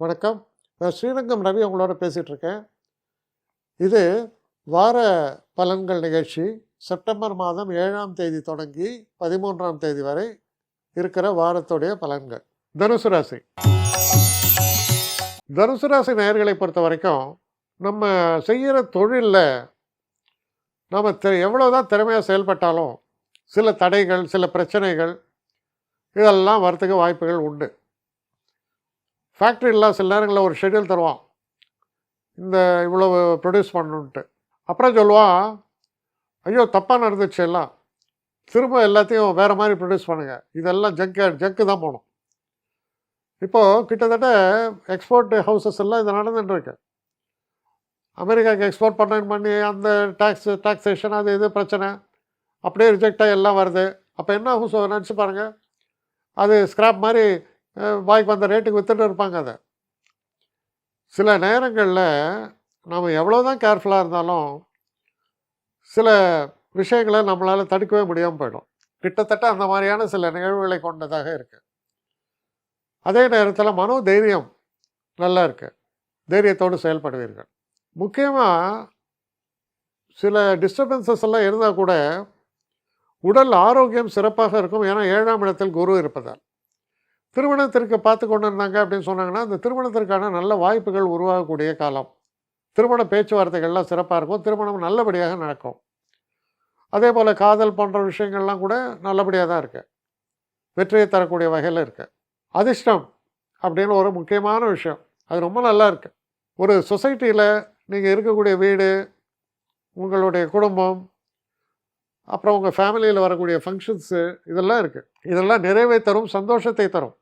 வணக்கம். நான் ஸ்ரீரங்கம் ரவி உங்களோட பேசிகிட்டு இருக்கேன். இது வார பலன்கள் நிகழ்ச்சி. செப்டம்பர் மாதம் 7ஆம் தேதி தொடங்கி 13ஆம் தேதி வரை இருக்கிற வாரத்துடைய பலன்கள். தனுசு ராசி. தனுசு ராசி நேயர்களை பொறுத்த வரைக்கும் நம்ம செய்கிற தொழிலில் நம்ம எவ்வளோதான் திறமையாக செயல்பட்டாலும் சில தடைகள், சில பிரச்சனைகள் இதெல்லாம் வரத்துக்கு வாய்ப்புகள் உண்டு. ஃபேக்ட்ரியில் சில நேரங்களில் ஒரு ஷெட்யூல் தருவான், இந்த இவ்வளவு ப்ரொடியூஸ் பண்ணணுன்ட்டு. அப்புறம் சொல்லுவான், ஐயோ தப்பாக நடந்துச்சு, எல்லாம் திரும்ப எல்லாத்தையும் வேறு மாதிரி ப்ரொடியூஸ் பண்ணுங்கள், இதெல்லாம் ஜங்க்கு தான் போகணும். இப்போது கிட்டத்தட்ட எக்ஸ்போர்ட் ஹவுசஸ் எல்லாம் இது நடந்துட்டுருக்கு. அமெரிக்காவுக்கு எக்ஸ்போர்ட் பண்ணி அந்த டாக்ஸேஷன் அது இது பிரச்சனை அப்படியே ரிஜெக்டாக எல்லாம் வருது. அப்போ என்ன ஆகும் நினச்சி பாருங்கள். அது ஸ்கிராப் மாதிரி வாய்க்கு வந்த ரேட்டுக்கு விற்றுட்டு இருப்பாங்க. அதை சில நேரங்களில் நாம் எவ்வளோ தான் கேர்ஃபுல்லாக இருந்தாலும் சில விஷயங்களை நம்மளால் தடுக்கவே முடியாமல் போயிடும். கிட்டத்தட்ட அந்த மாதிரியான சில நிகழ்வுகளை கொண்டதாக இருக்குது. அதே நேரத்தில் மனோ தைரியம் நல்லா இருக்குது, தைரியத்தோடு செயல்படுவீர்கள். முக்கியமாக சில டிஸ்டர்பன்சஸ் எல்லாம் இருந்தால் கூட உடல் ஆரோக்கியம் சிறப்பாக இருக்கும். ஏன்னா 7ஆம் இடத்தில் குரு இருப்பதால். திருமணத்திற்கு பார்த்து கொண்டு இருந்தாங்க அப்படின்னு சொன்னாங்கன்னா, அந்த திருமணத்திற்கான நல்ல வாய்ப்புகள் உருவாகக்கூடிய காலம். திருமண பேச்சுவார்த்தைகள்லாம் சிறப்பாக இருக்கும். திருமணம் நல்லபடியாக நடக்கும். அதே போல் காதல் போன்ற விஷயங்கள்லாம் கூட நல்லபடியாக தான் இருக்குது, வெற்றியை தரக்கூடிய வகையில் இருக்குது. அதிர்ஷ்டம் அப்படின்னு ஒரு முக்கியமான விஷயம், அது ரொம்ப நல்லா இருக்குது. ஒரு சொசைட்டியில் நீங்கள் இருக்கக்கூடிய வீடு, உங்களுடைய குடும்பம், அப்புறம் உங்கள் ஃபேமிலியில் வரக்கூடிய ஃபங்க்ஷன்ஸு இதெல்லாம் இருக்குது. இதெல்லாம் நிறைவை தரும், சந்தோஷத்தை தரும்,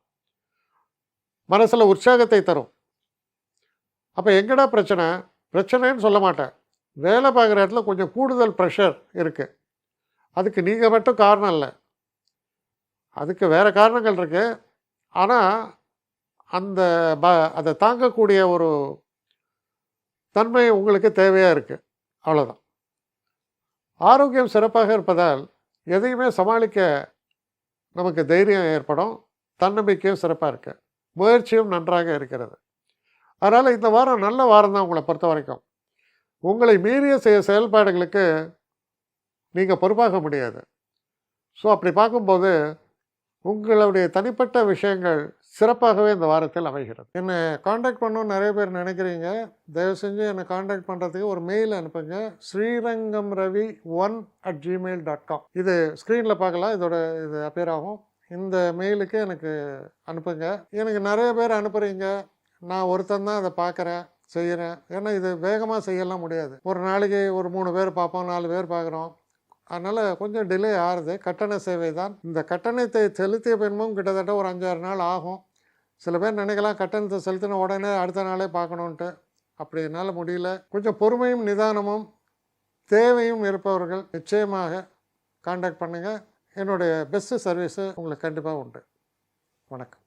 மனசில் உற்சாகத்தை தரும். அப்போ எங்கடா பிரச்சனைன்னு சொல்ல மாட்டேன். வேலை பார்க்குற இடத்துல கொஞ்சம் கூடுதல் ப்ரெஷர் இருக்குது. அதுக்கு நீங்கள் மட்டும் காரணம் இல்லை, அதுக்கு வேறு காரணங்கள் இருக்குது. ஆனால் அந்த அதை தாங்கக்கூடிய ஒரு தன்மை உங்களுக்கு தேவையாக இருக்குது, அவ்வளோதான். ஆரோக்கியம் சிறப்பாக இருப்பதால் எதையுமே சமாளிக்க நமக்கு தைரியம் ஏற்படும், தன்னம்பிக்கையும் சிறப்பாக இருக்குது, முயற்சியும் நன்றாக இருக்கிறது. அதனால் இந்த வாரம் நல்ல வாரம் தான் உங்களை பொறுத்த வரைக்கும். உங்களை மீறிய செயல்பாடுகளுக்கு நீங்கள் பொறுப்பாக முடியாது. ஸோ அப்படி பார்க்கும்போது உங்களுடைய தனிப்பட்ட விஷயங்கள் சிறப்பாகவே இந்த வாரத்தில் அமைகிறது. என்னை காண்டாக்ட் பண்ணணும்னு நிறைய பேர் நினைக்கிறீங்க. தயவு செஞ்சு என்னை காண்டாக்ட் பண்ணுறதுக்கு ஒரு மெயில் அனுப்புங்க, srirangamravi1@gmail.com. இது ஸ்க்ரீனில் பார்க்கலாம், இது அப்பியர் ஆகும். இந்த மெயிலுக்கு எனக்கு அனுப்புங்க. எனக்கு நிறைய பேர் அனுப்புகிறீங்க, நான் ஒருத்தன் தான் அதை பார்க்குறேன், செய்கிறேன். ஏன்னா இது வேகமாக செய்யலாம் முடியாது. ஒரு நாளைக்கு ஒரு 3 பேர் பார்ப்போம், 4 பேர் பார்க்குறோம். அதனால் கொஞ்சம் டிலே ஆகுது. கட்டண சேவை தான். இந்த கட்டணத்தை செலுத்திய பின்பும் கிட்டத்தட்ட ஒரு 5-6 நாள் ஆகும். சில பேர் நினைக்கலாம் கட்டணத்தை செலுத்தின உடனே அடுத்த நாளே பார்க்கணுன்ட்டு. அப்படி என்னால் முடியல. கொஞ்சம் பொறுமையும் நிதானமும் தேவையும் இருப்பவர்கள் நிச்சயமாக காண்டாக்ட் பண்ணுங்கள். என்னுடைய பெஸ்ட்டு சர்வீஸு உங்களுக்கு கண்டிப்பாக உண்டு. வணக்கம்.